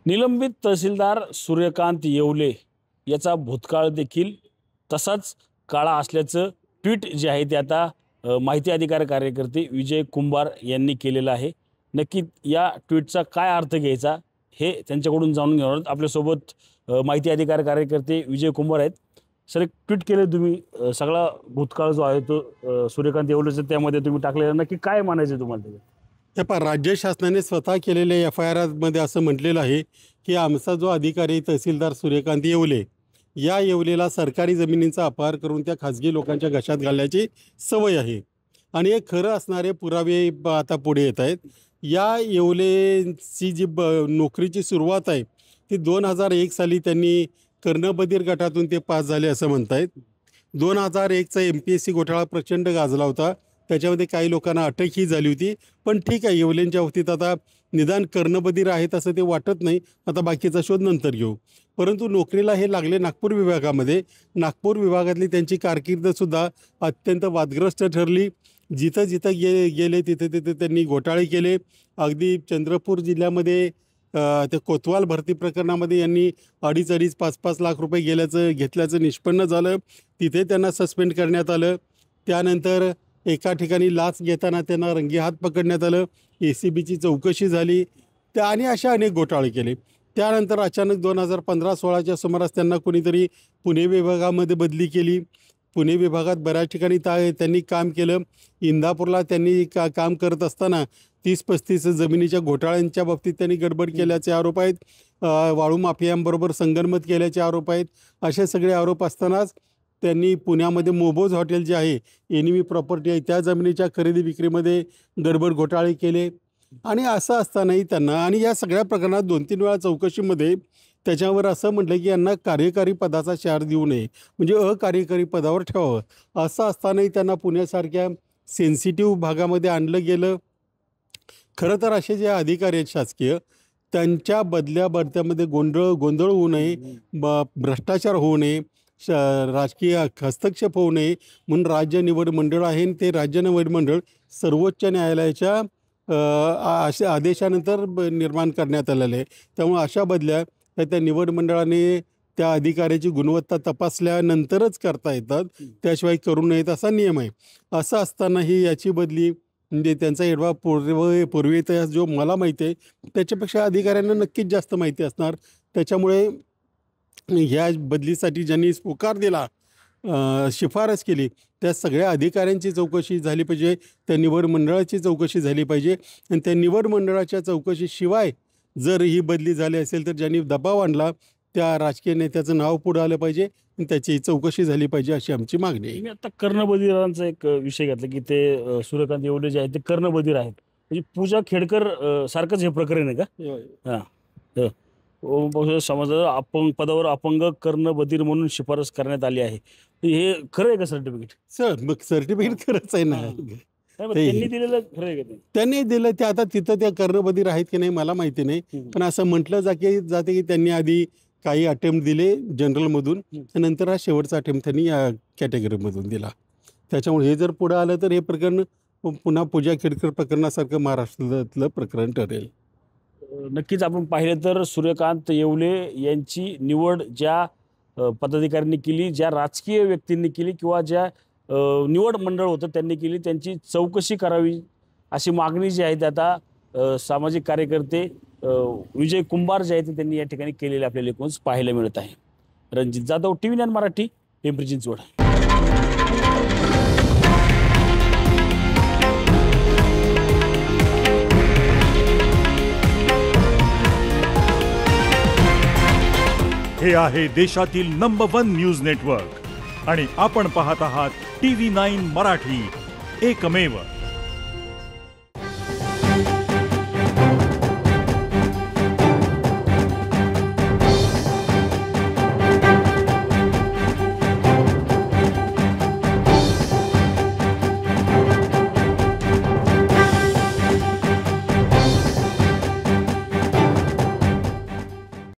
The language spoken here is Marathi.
निलंबित तहसीलदार सूर्यकांत येवले याचा भूतकाळ देखील तसाच काळा असल्याचं ट्विट जे आहे ते आता माहिती अधिकार कार्यकर्ते विजय कुंभार यांनी केलेलं आहे। नक्की या ट्विटचा काय अर्थ घ्यायचा हे त्यांच्याकडून जाणून घेणार आहोत। आपल्यासोबत माहिती अधिकार कार्यकर्ते विजय कुंभार आहेत। सर, एक ट्विट केले तुम्ही, सगळा भूतकाळ जो आहे तो सूर्यकांत येवलेचा त्यामध्ये तुम्ही टाकलेला, नक्की काय म्हणायचं तुम्हाला? हे पहा, राज्य शासनाने स्वतः केलेल्या FIR मध्ये असं म्हटलेलं आहे की आमचा जो अधिकारी तहसीलदार सूर्यकांत येवले या येवलेला सरकारी जमिनींचा अपहार करून त्या खाजगी लोकांच्या घशात घालण्याची सवय आहे आणि हे खरं असणारे पुरावे आता पुढे येत आहेत। या येवलेची जी नोकरीची सुरुवात आहे ती 2001 साली त्यांनी कर्णबधीर गटातून ते पास झाले असं म्हणतायत। 2001चा MPSC घोटाळा प्रचंड गाजला होता, त्याच्यामध्ये काही लोकांना अटकही झाली होती। पण ठीक आहे, येवलेंच्या बाबतीत आता निदान कर्णबधीर आहेत असं ते वाटत नाही, आता बाकीचा शोध नंतर घेऊ। परंतु नोकरीला हे लागले नागपूर विभागामध्ये। नागपूर विभागातली त्यांची कारकीर्दसुद्धा अत्यंत वादग्रस्त ठरली। जिथं जिथं गेले तिथे त्यांनी घोटाळे केले। अगदी चंद्रपूर जिल्ह्यामध्ये ते कोतवाल भरती प्रकरणामध्ये यांनी 2.5 5 लाख रुपये घेतल्याचं निष्पन्न झालं। तिथे त्यांना सस्पेंड करण्यात आलं। त्यानंतर एका ठिकाणी लाच घेताना त्यांना रंगेहात पकडण्यात आलं। ACBची चौकशी झाली आणि अशा अनेक घोटाळे केले। त्यानंतर अचानक 2015-16च्या सुमारास त्यांना कोणीतरी पुणे विभागामध्ये बदली केली। पुणे विभागात बऱ्याच ठिकाणी त्यांनी काम केलं। इंदापूरला त्यांनी काम करत असताना 30-35 जमिनीच्या घोटाळ्यांच्या बाबतीत त्यांनी गडबड केल्याचे आरोप आहेत। वाळू माफियांबरोबर संगनमत केल्याचे आरोप आहेत। असे सगळे आरोप असतानाच त्यांनी पुण्यामध्ये मोबोज हॉटेल जे आहे, एनिमी प्रॉपर्टी आहे, त्या जमिनीच्या खरेदी विक्रीमध्ये गडबड घोटाळे केले। आणि असं असतानाही त्यांना आणि या सगळ्या प्रकरणात 2-3 वेळा चौकशीमध्ये त्याच्यावर असं म्हटलं की यांना कार्यकारी पदाचा चार्ज देऊ नये, म्हणजे अकार्यकारी पदावर ठेवावं। असं असतानाही त्यांना पुण्यासारख्या सेन्सिटिव्ह भागामध्ये आणलं गेलं। खरं तर असे जे अधिकारी आहेत शासकीय, त्यांच्या बदल्यामध्ये गोंधळ होऊ नये, भ्रष्टाचार होऊ नये, राजकीय हस्तक्षेप होऊ नये म्हणून राज्य निवड मंडळ आहे आणि ते राज्य निवड मंडळ सर्वोच्च न्यायालयाच्या अशा आदेशानंतर निर्माण करण्यात आलेलं आहे। त्यामुळे अशा बदल्या त्या निवड मंडळाने त्या अधिकाऱ्याची गुणवत्ता तपासल्यानंतरच करता येतात, त्याशिवाय करू नयेत असा नियम आहे। असं असतानाही याची बदली म्हणजे त्यांचा एडवा पूर्वी इतिहास जो मला माहिती आहे त्याच्यापेक्षा अधिकाऱ्यांना नक्कीच जास्त माहिती असणार। त्याच्यामुळे ह्या बदलीसाठी ज्यांनी पुकार दिला, शिफारस केली, त्या सगळ्या अधिकाऱ्यांची चौकशी झाली पाहिजे, त्या निवड मंडळाची चौकशी झाली पाहिजे आणि त्या निवड मंडळाच्या चौकशीशिवाय जर ही बदली झाली असेल तर ज्यांनी दबाव आणला त्या राजकीय नेत्याचं नाव पुढे आलं पाहिजे आणि त्याची चौकशी झाली पाहिजे अशी आमची मागणी आहे। मी आता कर्णबधिरांचा एक विषय घेतला की ते सूर्यकांत येवले जे आहेत ते कर्णबधिर आहेत, म्हणजे पूजा खेडकर सारखंच हे प्रकरण आहे का? हां, समाजात अपंग पदावर अपंग कर्णबधिर म्हणून शिफारस करण्यात आली आहे, हे खरं आहे का सर्टिफिकेट? सर, मग सर्टिफिकेट खरंच आहे ना, त्यांनी दिलेलं खरं आहे का? त्यांनी दिलं ते आता तिथं त्या कर्णबधिर आहेत की नाही मला माहिती नाही, पण असं म्हटलं जाते की त्यांनी आधी काही अटेम्प्ट दिले जनरलमधून, नंतर हा शेवटचा अटेम्प्ट त्यांनी या कॅटेगरीमधून दिला। त्याच्यामुळे हे जर पुढं आलं तर हे प्रकरण पुन्हा पूजा खेडकर प्रकरणासारखं महाराष्ट्रातलं प्रकरण ठरेल। नक्कीच आपण पाहिलं तर सूर्यकांत येवले यांची निवड ज्या पदाधिकाऱ्यांनी केली, ज्या राजकीय व्यक्तींनी केली किंवा ज्या निवड मंडळ होतं त्यांनी केली, त्यांची चौकशी करावी अशी मागणी जी आहे ते आता सामाजिक कार्यकर्ते विजय कुंभार जे आहेत त्यांनी या ठिकाणी केलेले आपल्याला एकूण पाहायला मिळत आहे। रणजित जाधव, TV9 मराठी, पिंपरी चिंचवड। हे आहे देशातील नंबर 1 न्यूज नेटवर्क आणि आपण पाहत आहात TV9 मराठी, एकमेव।